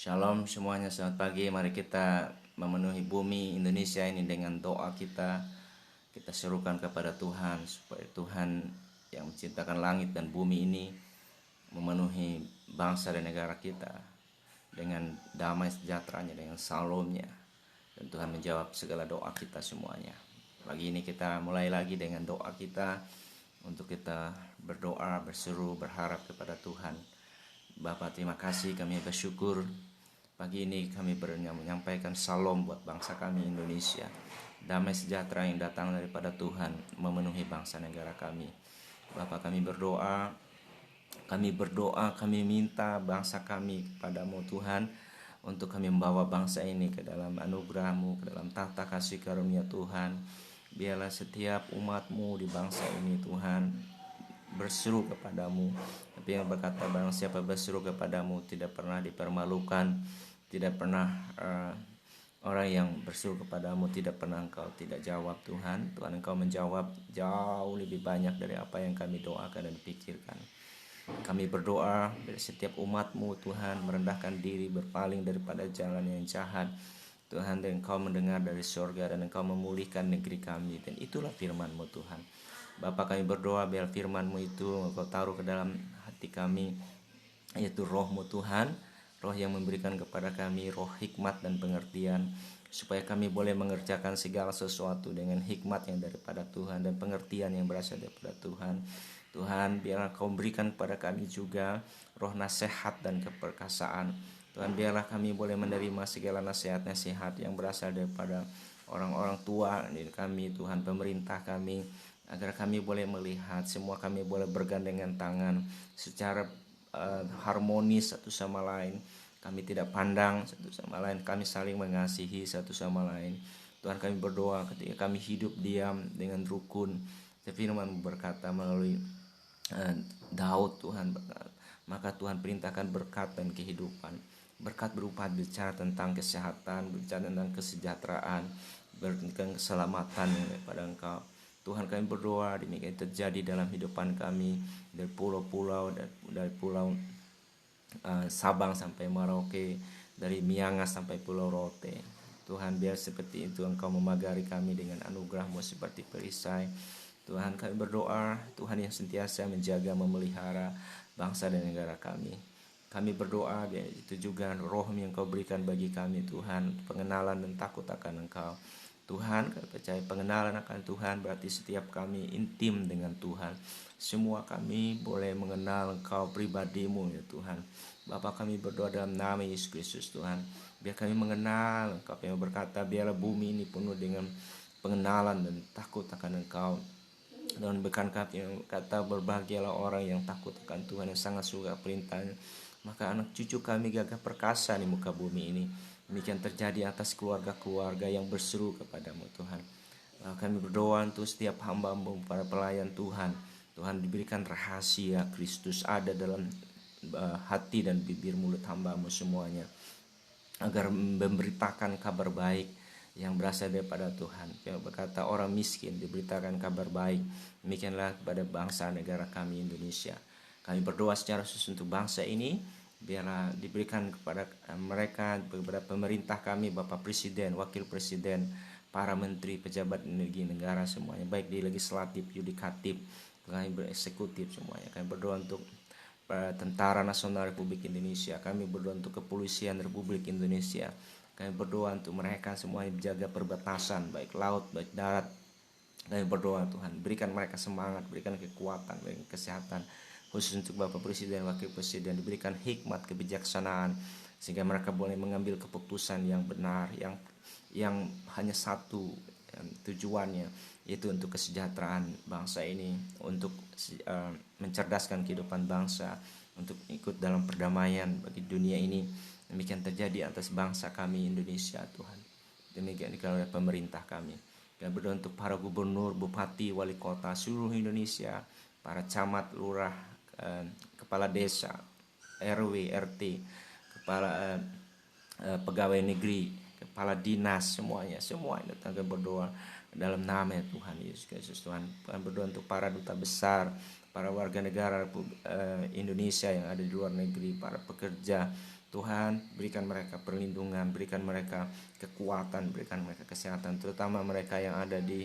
Shalom semuanya, selamat pagi. Mari kita memenuhi bumi Indonesia ini dengan doa kita. Kita serukan kepada Tuhan supaya Tuhan yang menciptakan langit dan bumi ini memenuhi bangsa dan negara kita dengan damai sejahteranya, dengan salomnya. Dan Tuhan menjawab segala doa kita semuanya. Pagi ini kita mulai lagi dengan doa kita, untuk kita berdoa, berseru, berharap kepada Tuhan. Bapa, terima kasih, kami bersyukur pagi ini kami menyampaikan salam buat bangsa kami Indonesia. Damai sejahtera yang datang daripada Tuhan memenuhi bangsa negara kami. Bapa, kami berdoa, kami minta bangsa kami kepadamu Tuhan, untuk kami membawa bangsa ini ke dalam anugerah-Mu, ke dalam tahta kasih karunia Tuhan. Biarlah setiap umat-Mu di bangsa ini Tuhan berseru kepadamu. Tapi yang berkata, barang siapa berseru kepadamu tidak pernah dipermalukan, tidak pernah orang yang berseru kepadamu tidak pernah Engkau tidak jawab. Tuhan, Engkau menjawab jauh lebih banyak dari apa yang kami doakan dan pikirkan. Kami berdoa dari setiap umat-Mu Tuhan, merendahkan diri, berpaling daripada jalan yang jahat Tuhan, dan Engkau mendengar dari surga dan Engkau memulihkan negeri kami. Dan itulah firman-Mu Tuhan. Bapa, kami berdoa biar firman-Mu itu Engkau taruh ke dalam hati kami, yaitu Roh-Mu Tuhan, Roh yang memberikan kepada kami roh hikmat dan pengertian, supaya kami boleh mengerjakan segala sesuatu dengan hikmat yang daripada Tuhan dan pengertian yang berasal daripada Tuhan. Tuhan, biarlah Kau berikan kepada kami juga roh nasihat dan keperkasaan. Tuhan, biarlah kami boleh menerima segala nasihat-nasihat yang berasal daripada orang-orang tua di kami, Tuhan, pemerintah kami, agar kami boleh melihat, semua kami boleh bergandengan tangan secara harmonis satu sama lain. Kami tidak pandang satu sama lain, kami saling mengasihi satu sama lain. Tuhan, kami berdoa ketika kami hidup diam dengan rukun. Firman berkata melalui Daud, Tuhan, maka Tuhan perintahkan berkat dan kehidupan. Berkat berupa bicara tentang kesehatan, bicara tentang kesejahteraan, tentang keselamatan daripada Engkau. Tuhan, kami berdoa demikian terjadi dalam hidupan kami, dari pulau-pulau, dari pulau Sabang sampai Merauke, dari Miangas sampai Pulau Rote. Tuhan, biar seperti itu Engkau memagari kami dengan anugerah-Mu seperti perisai. Tuhan, kami berdoa, Tuhan yang sentiasa menjaga, memelihara bangsa dan negara kami. Kami berdoa biar itu juga roh yang Kau berikan bagi kami Tuhan, pengenalan dan takut akan Engkau. Tuhan, kami percaya pengenalan akan Tuhan berarti setiap kami intim dengan Tuhan. Semua kami boleh mengenal Engkau pribadi-Mu ya Tuhan. Bapa, kami berdoa dalam nama Yesus Kristus Tuhan, biar kami mengenal Engkau yang berkata, biarlah bumi ini penuh dengan pengenalan dan takut akan Engkau. Dan bukankah yang kata, berbahagialah orang yang takut akan Tuhan, yang sangat suka perintahnya, maka anak cucu kami gagah perkasa di muka bumi ini. Demikian terjadi atas keluarga-keluarga yang berseru kepadamu Tuhan. Kami berdoa untuk setiap hamba-Mu, para pelayan Tuhan. Tuhan, diberikan rahasia Kristus ada dalam hati dan bibir mulut hamba-Mu semuanya, agar memberitakan kabar baik yang berasal daripada Tuhan. Yang berkata, orang miskin diberitakan kabar baik. Demikianlah kepada bangsa negara kami Indonesia. Kami berdoa secara khusus untuk bangsa ini, biarlah diberikan kepada mereka, kepada pemerintah kami, Bapak Presiden, Wakil Presiden, para menteri, pejabat energi negara semuanya, baik di legislatif, yudikatif, kami bereksekutif semuanya. Kami berdoa untuk Tentara Nasional Republik Indonesia. Kami berdoa untuk Kepolisian Republik Indonesia. Kami berdoa untuk mereka semuanya menjaga perbatasan, baik laut, baik darat. Kami berdoa Tuhan, berikan mereka semangat, berikan kekuatan, berikan kesehatan. Khusus untuk Bapak Presiden, Wakil Presiden, diberikan hikmat, kebijaksanaan, sehingga mereka boleh mengambil keputusan yang benar, yang hanya satu tujuannya, yaitu untuk kesejahteraan bangsa ini, untuk mencerdaskan kehidupan bangsa, untuk ikut dalam perdamaian bagi dunia ini. Demikian terjadi atas bangsa kami Indonesia Tuhan. Demikian oleh pemerintah kami. Kami berdoa untuk para gubernur, bupati, wali kota seluruh Indonesia, para camat, lurah, kepala desa, RW, RT, kepala pegawai negeri, kepala dinas, semuanya datang berdoa dalam nama Tuhan Yesus Kristus. Tuhan, berdoa untuk para duta besar, para warga negara Indonesia yang ada di luar negeri, para pekerja. Tuhan, berikan mereka perlindungan, berikan mereka kekuatan, berikan mereka kesehatan, terutama mereka yang ada di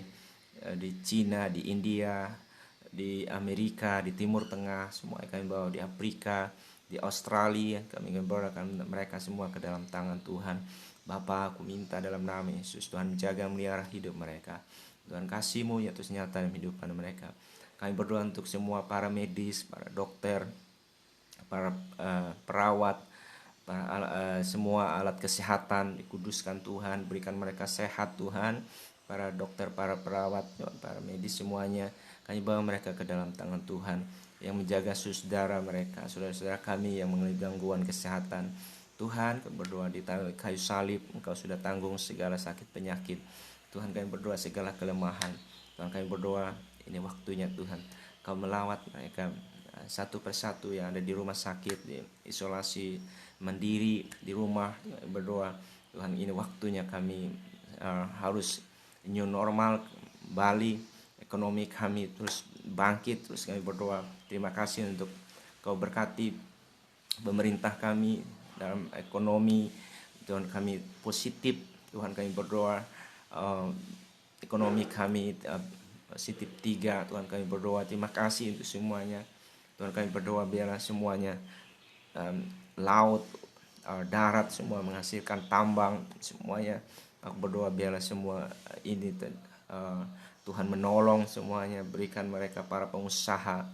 Cina, di India, di Amerika, di Timur Tengah, semua kami bawa, di Afrika, di Australia, kami bawakan mereka semua ke dalam tangan Tuhan. Bapa, aku minta dalam nama Yesus, Tuhan jaga melihara hidup mereka. Tuhan kasih-Mu ya terus nyata dalam kehidupan mereka. Kami berdoa untuk semua para medis, para dokter, para perawat, semua alat kesehatan dikuduskan Tuhan, berikan mereka sehat Tuhan. Para dokter, para perawat, para medis semuanya, kami bawa mereka ke dalam tangan Tuhan yang menjaga saudara mereka, saudara-saudara kami yang mengalami gangguan kesehatan. Tuhan, kami berdoa di kayu salib Engkau sudah tanggung segala sakit penyakit. Tuhan, kami berdoa segala kelemahan. Tuhan, kami berdoa ini waktunya Tuhan Kau melawat mereka satu persatu yang ada di rumah sakit, di isolasi mandiri di rumah. Berdoa Tuhan, ini waktunya kami harus new normal Bali, ekonomi kami terus bangkit. Terus kami berdoa terima kasih untuk Kau berkati pemerintah kami dalam ekonomi. Tuhan, kami positif. Tuhan, kami berdoa ekonomi kami positif 3. Tuhan, kami berdoa terima kasih untuk semuanya. Tuhan, kami berdoa biarlah semuanya laut, darat semua menghasilkan tambang semuanya. Aku berdoa biarlah semua ini Tuhan menolong semuanya, berikan mereka para pengusaha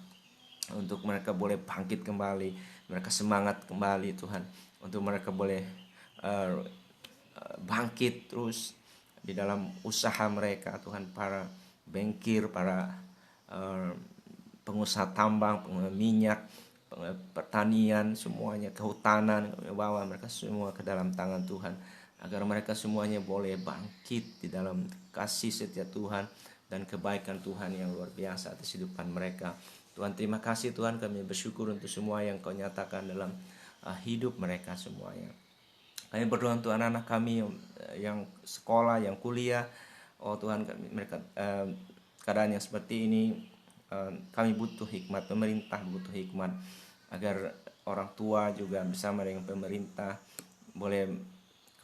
untuk mereka boleh bangkit kembali, mereka semangat kembali Tuhan, untuk mereka boleh bangkit terus di dalam usaha mereka Tuhan. Para bankir, para pengusaha tambang, pengusaha minyak, pertanian, semuanya kehutanan, bawa mereka semua ke dalam tangan Tuhan, agar mereka semuanya boleh bangkit di dalam kasih setia Tuhan dan kebaikan Tuhan yang luar biasa atas kehidupan mereka. Tuhan, terima kasih Tuhan, kami bersyukur untuk semua yang Kau nyatakan dalam hidup mereka semuanya. Kami berdoa untuk anak-anak kami yang sekolah, yang kuliah. Oh Tuhan, mereka keadaan yang seperti ini, kami butuh hikmat, pemerintah butuh hikmat, agar orang tua juga bersama dengan pemerintah boleh,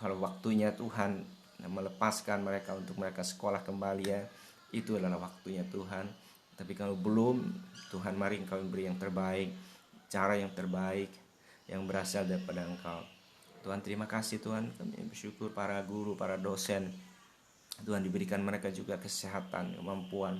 kalau waktunya Tuhan melepaskan mereka untuk mereka sekolah kembali, ya itu adalah waktunya Tuhan. Tapi kalau belum, Tuhan mari Engkau beri yang terbaik, cara yang terbaik yang berasal daripada Engkau. Tuhan, terima kasih Tuhan, kami bersyukur para guru, para dosen, Tuhan diberikan mereka juga kesehatan, kemampuan,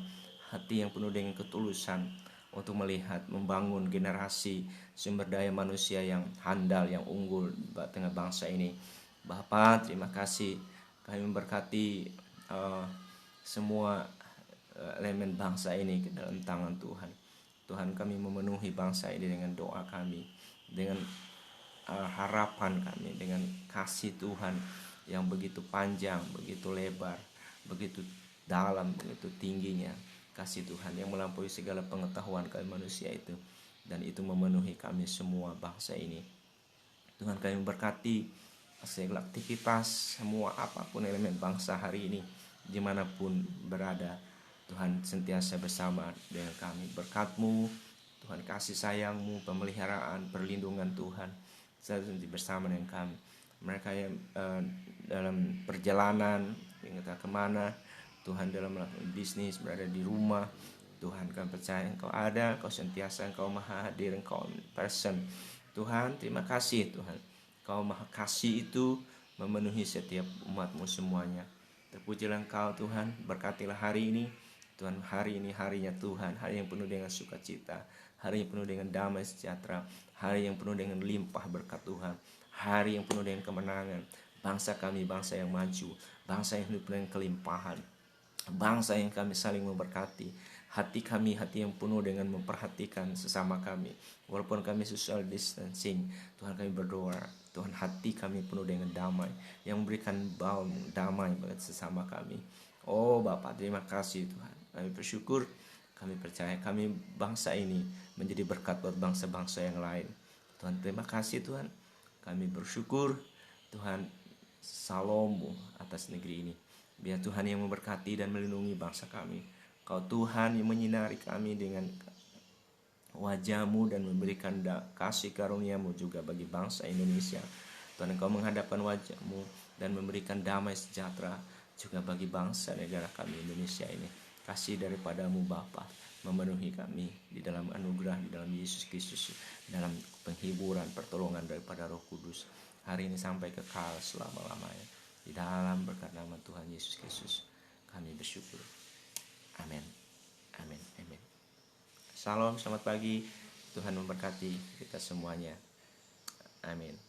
hati yang penuh dengan ketulusan untuk melihat, membangun generasi sumber daya manusia yang handal, yang unggul di tengah bangsa ini. Bapa, terima kasih, kami memberkati semua elemen bangsa ini ke dalam tangan Tuhan. Tuhan, kami memenuhi bangsa ini dengan doa kami, dengan harapan kami, dengan kasih Tuhan yang begitu panjang, begitu lebar, begitu dalam, begitu tingginya kasih Tuhan yang melampaui segala pengetahuan kami manusia itu, dan itu memenuhi kami semua bangsa ini. Tuhan, kami berkati segala aktivitas semua apapun elemen bangsa hari ini dimanapun berada. Tuhan sentiasa bersama dengan kami. Berkat-Mu Tuhan, kasih sayang-Mu, pemeliharaan, perlindungan Tuhan selalu bersama dengan kami. Mereka yang dalam perjalanan entah kemana Tuhan, dalam melakukan bisnis, berada di rumah, Tuhan kami percaya Engkau ada, Engkau sentiasa, Engkau maha hadir, Engkau person. Tuhan, terima kasih Tuhan, Engkau maha kasih itu memenuhi setiap umat-Mu semuanya. Terpujilah Engkau Tuhan, berkatilah hari ini Tuhan. Hari ini harinya Tuhan, hari yang penuh dengan sukacita, hari yang penuh dengan damai sejahtera, hari yang penuh dengan limpah berkat Tuhan, hari yang penuh dengan kemenangan. Bangsa kami bangsa yang maju, bangsa yang hidup dengan kelimpahan, bangsa yang kami saling memberkati. Hati kami hati yang penuh dengan memperhatikan sesama kami, walaupun kami social distancing. Tuhan, kami berdoa Tuhan, hati kami penuh dengan damai, yang memberikan balm damai bagi sesama kami. Oh Bapa, terima kasih Tuhan, kami bersyukur, kami percaya kami bangsa ini menjadi berkat buat bangsa-bangsa yang lain. Tuhan, terima kasih Tuhan, kami bersyukur Tuhan, Shalom atas negeri ini. Biar Tuhan yang memberkati dan melindungi bangsa kami. Kau Tuhan yang menyinari kami dengan wajah-Mu dan memberikan kasih karunia-Mu juga bagi bangsa Indonesia. Tuhan, Engkau menghadapkan wajah-Mu dan memberikan damai sejahtera juga bagi bangsa negara kami Indonesia ini. Kasih daripada-Mu Bapa memenuhi kami di dalam anugerah, di dalam Yesus Kristus, dalam penghiburan, pertolongan daripada Roh Kudus hari ini sampai kekal selama-lamanya. Di dalam berkat nama Tuhan Yesus Kristus kami bersyukur. Amin. Amin. Amin. Salam, selamat pagi. Tuhan memberkati kita semuanya. Amin.